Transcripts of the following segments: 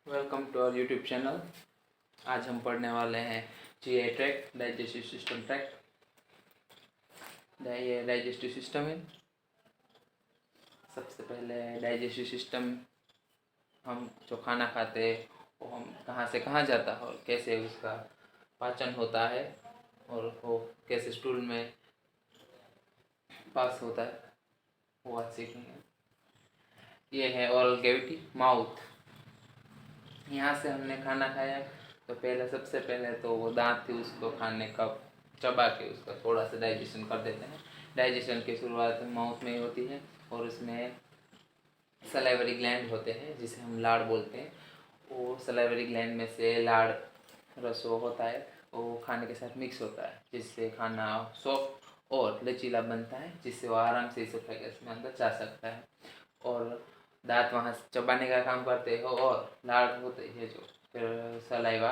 Welcome to our YouTube channel. आज हम पढ़ने वाले हैं GI tract, digestive system tract. Digestive system है। सबसे पहले डाइजेस्टिव सिस्टम, हम जो खाना खाते हैं वो हम कहाँ से कहाँ जाता है और कैसे उसका पाचन होता है और वो कैसे स्टूल में पास होता है, वो आज सीखेंगे। ये है ओरल कैविटी, माउथ। यहाँ से हमने खाना खाया तो सबसे पहले तो वो दांत थी, उसको खाने का चबा के उसका थोड़ा सा डाइजेशन कर देते हैं। डाइजेशन की शुरुआत माउथ में ही होती है और उसमें सलाइवरी ग्लैंड होते हैं जिसे हम लाड़ बोलते हैं। वो सलाइवरी ग्लैंड में से लाड़ रस होता है, वो खाने के साथ मिक्स होता है जिससे खाना सॉफ्ट और लचीला बनता है, जिससे वो आराम से इसोफेगस में अंदर जा सकता है। और दांत वहाँ से चबाने का काम करते हो और लाड़ होते हैं जो फिर सलाइवा,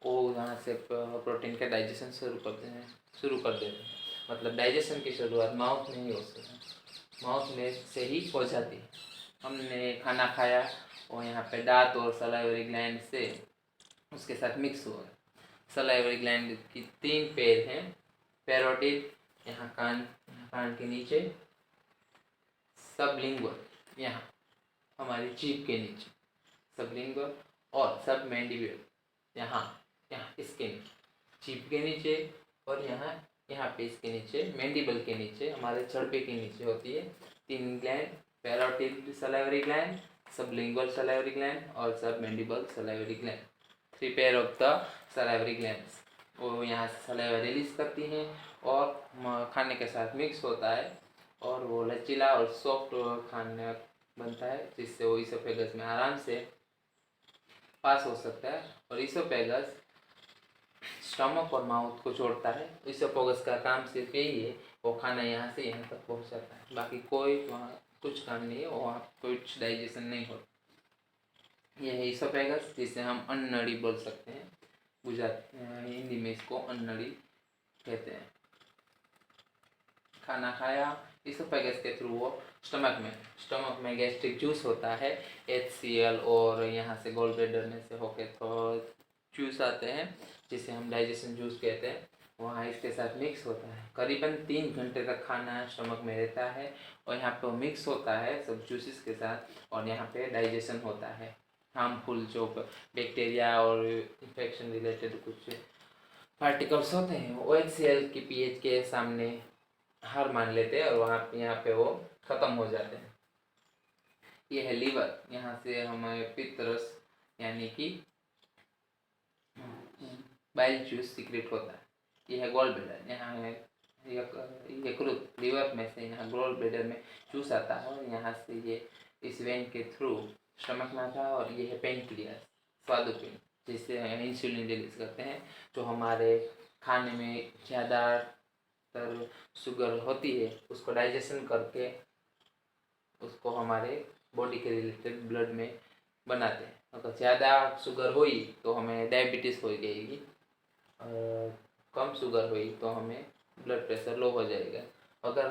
वो वहाँ से प्रोटीन का डाइजेशन शुरू कर देते हैं। मतलब डाइजेशन की शुरुआत माउथ में ही होती है, माउथ में से ही हो जाती है। हमने खाना खाया और यहाँ पे दांत और सलाइवरी ग्लैंड से उसके साथ मिक्स हुआ। सलाइवरी ग्लैंड की 3 पैर हैं। पैरोटिड यहाँ कान के नीचे, सबलिंगुअल यहाँ हमारी जीभ के नीचे, सबलिंगुअल, और सब मैंडिबल यहाँ यहाँ इसके नीचे, जीभ के नीचे, और यहाँ पे इसके नीचे मैंडिबल के नीचे, हमारे चड़पे के नीचे होती है 3 gland. Parotid salivary gland, sublingual salivary gland और सब mandible salivary gland. 3 pair of the salivary glands. वो यहाँ से सलाइवा रिलीज करती हैं और खाने के साथ मिक्स होता है और वो लचीला और सॉफ्ट खाना बनता है, जिससे वो इसोफेगस में आराम से पास हो सकता है। और इसोफेगस स्टमक और माउथ को जोड़ता है। इसोफेगस का काम सिर्फ यही है, वो खाना यहाँ से यहाँ तक पहुँच जाता है, बाकी कोई वहाँ कुछ काम नहीं है, वहाँ कुछ डाइजेशन नहीं होता। यह है इसोफेगस, जिसे हम अन्ननड़ी बोल सकते हैं। हिंदी में इसको अन्ननड़ी कहते हैं। खाना खाया, इसोफेगस के थ्रू वो स्टमक में गैस्ट्रिक जूस होता है, HCl, और यहाँ से गॉल ब्लैडर में से होके तो जूस आते हैं जिसे हम डाइजेशन जूस कहते हैं, वहाँ इसके साथ मिक्स होता है। करीबन 3 घंटे तक खाना स्टमक में रहता है और यहाँ पे मिक्स होता है सब जूसेस के साथ, और यहाँ पे डाइजेशन होता है। हार्मफुल जो बैक्टीरिया और इन्फेक्शन रिलेटेड कुछ पार्टिकल्स होते हैं वो HCl की pH के सामने हार मान लेते हैं और यहाँ पे वो ख़त्म हो जाते हैं। ये है लीवर, यहाँ से हमारे पित्त रस यानी कि बाइल जूस सीक्रेट होता है। ये है गॉल ब्लैडर, यहाँ है यकृत, लीवर में से यहाँ गॉल ब्लैडर में जूस आता है और यहाँ से ये इस वेन के थ्रू स्टमक में आता है। और ये है पेनक्रियास, स्वादुपिंड, जिससे इंसुलिन रिलीज करते हैं, जो हमारे खाने में ज़्यादातर शुगर होती है उसको डाइजेशन करके उसको हमारे बॉडी के रिलेटेड ब्लड में बनाते हैं। अगर ज़्यादा शुगर हुई तो हमें डायबिटीज़ हो जाएगी, कम शुगर हुई तो हमें ब्लड प्रेशर लो हो जाएगा। अगर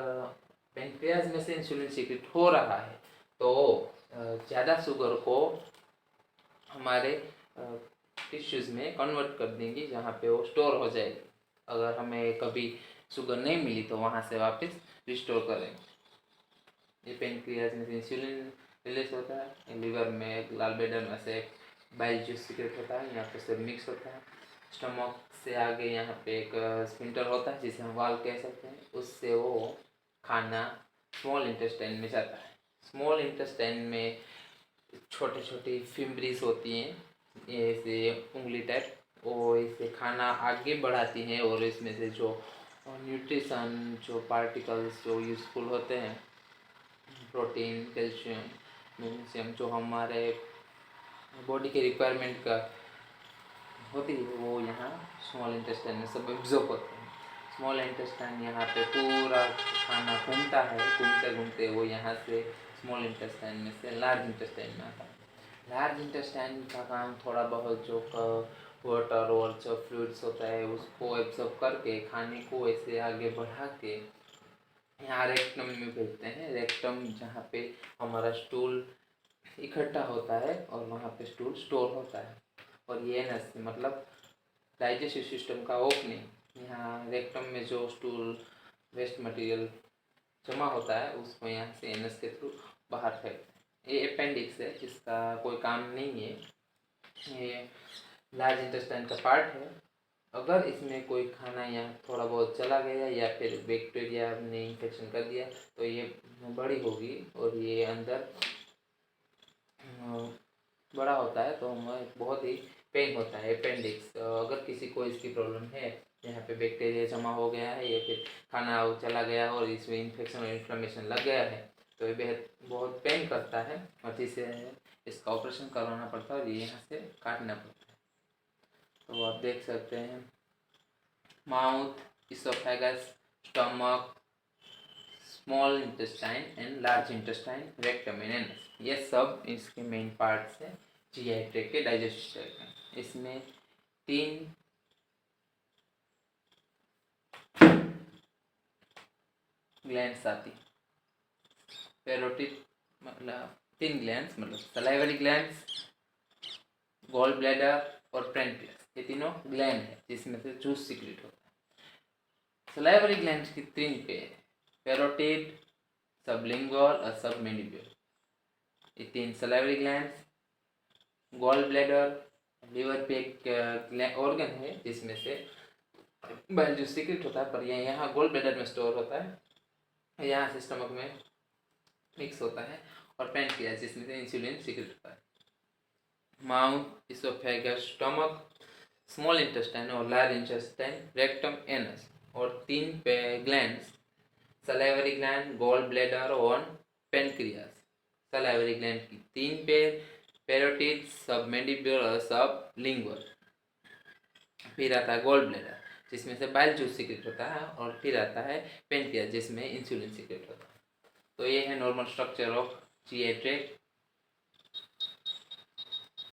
पेनक्रियास में से इंसुलिन सीक्रेट हो रहा है तो ज़्यादा शुगर को हमारे टिश्यूज़ में कन्वर्ट कर देंगी, जहाँ पे वो स्टोर हो जाएगी। अगर हमें कभी शुगर नहीं मिली तो वहाँ से वापस रिस्टोर करेंगे। ये पेनक्रियास में से इंसुलिन रिलीज होता है, लीवर में लाल ब्लैडर में से बाइल जूस सीक्रेट होता है, यहाँ पे सब मिक्स होता है। स्टमक से आगे यहाँ पे एक स्फिंक्टर होता है जिसे हम वाल्व कह सकते हैं, उससे वो खाना स्मॉल इंटेस्टाइन में जाता है। स्मॉल इंटेस्टाइन में छोटी छोटी फिम्ब्रीज होती हैं, ऐसे उंगली टाइप, वो इसे खाना आगे बढ़ाती हैं और इसमें से जो न्यूट्रिशन, जो पार्टिकल्स जो यूज़फुल होते हैं, प्रोटीन, कैल्शियम, मैग्नीशियम, जो हमारे बॉडी के रिक्वायरमेंट का होती है, वो यहाँ स्मॉल इंटेस्टाइन में सब एब्जॉर्ब होते हैं। स्मॉल इंटेस्टाइन यहाँ पे पूरा खाना घूमता है, घूमते घूमते वो यहाँ से स्मॉल इंटेस्टाइन में से लार्ज इंटेस्टाइन में आता है। लार्ज इंटेस्टाइन का काम थोड़ा बहुत जो वाटर और जो फ्लूइड्स होता है उसको एब्जॉर्ब करके खाने को ऐसे आगे बढ़ा के यहाँ रेक्टम में भेजते हैं। रेक्टम जहाँ पे हमारा स्टूल इकट्ठा होता है और वहाँ पे स्टूल स्टोर होता है। और ये एनस मतलब डाइजेस्टिव सिस्टम का ओपनिंग, यहाँ रेक्टम में जो स्टूल वेस्ट मटेरियल जमा होता है उसको यहाँ से एनस के थ्रू बाहर फेंकते हैं। ये अपेंडिक्स है, इसका कोई काम नहीं है, ये लार्ज इंटेस्टाइन का पार्ट है। अगर इसमें कोई खाना यहाँ थोड़ा बहुत चला गया या फिर बैक्टीरिया ने इन्फेक्शन कर दिया तो ये बड़ी होगी और ये अंदर बड़ा होता है तो हमें बहुत ही पेन होता है अपेंडिक्स। अगर किसी को इसकी प्रॉब्लम है, यहाँ पे बैक्टीरिया जमा हो गया है या फिर खाना चला गया और इसमें इन्फेक्शन और इन्फ्लेमेशन लग गया है तो ये बहुत पेन करता है और जिससे इसका ऑपरेशन करवाना पड़ता है और ये यहाँ से काटना पड़ता है। तो आप देख सकते हैं mouth, oesophagus, stomach, small intestine and large intestine, rectum and anus, ये सब इसके मेन पार्ट्स हैं जीआई ट्रैक्ट के डाइजेस्टिव ट्रैक्ट में। इसमें 3 ग्लैंड्स आती, पैरोटिड मतलब 3 ग्लैंड्स मतलब सलाइवरी ग्लैंड्स, गॉल ब्लैडर और पेनक्रियास, ये तीनों ग्लैंड है जिसमें से जूस सीक्रेट होता है। सलाइवरी ग्लैंड्स की 3 पेयर है, पैरोटिड, सबलिंगुअल और सबमैंडिबुलर, ये 3 salivary glands. Gall bladder liver पे एक ऑर्गन है जिसमें से बाइल जूस सीक्रेट होता है, पर यह यहाँ गॉल ब्लैडर में स्टोर होता है, यहाँ से स्टमक में मिक्स होता है, और पैनक्रियास जिसमें से इंसुलिन सीक्रेट होता है। Mouth, oesophagus, stomach, small intestine और लार्ज इंटेस्टाइन, रेक्टम, एनस, और 3 glands salivary gland, gall bladder और पेनक्रियास। सलाइवरी ग्लैंड की 3 पेयर, पैरोटिड, सबमैंडिबुलर और सबलिंगुअल। फिर आता है गॉल ब्लैडर जिसमें से बाइल जूस सीक्रेट होता है, और फिर आता है पेनक्रियास जिसमें इंसुलिन सीक्रेट होता है। तो ये है normal structure of GI tract.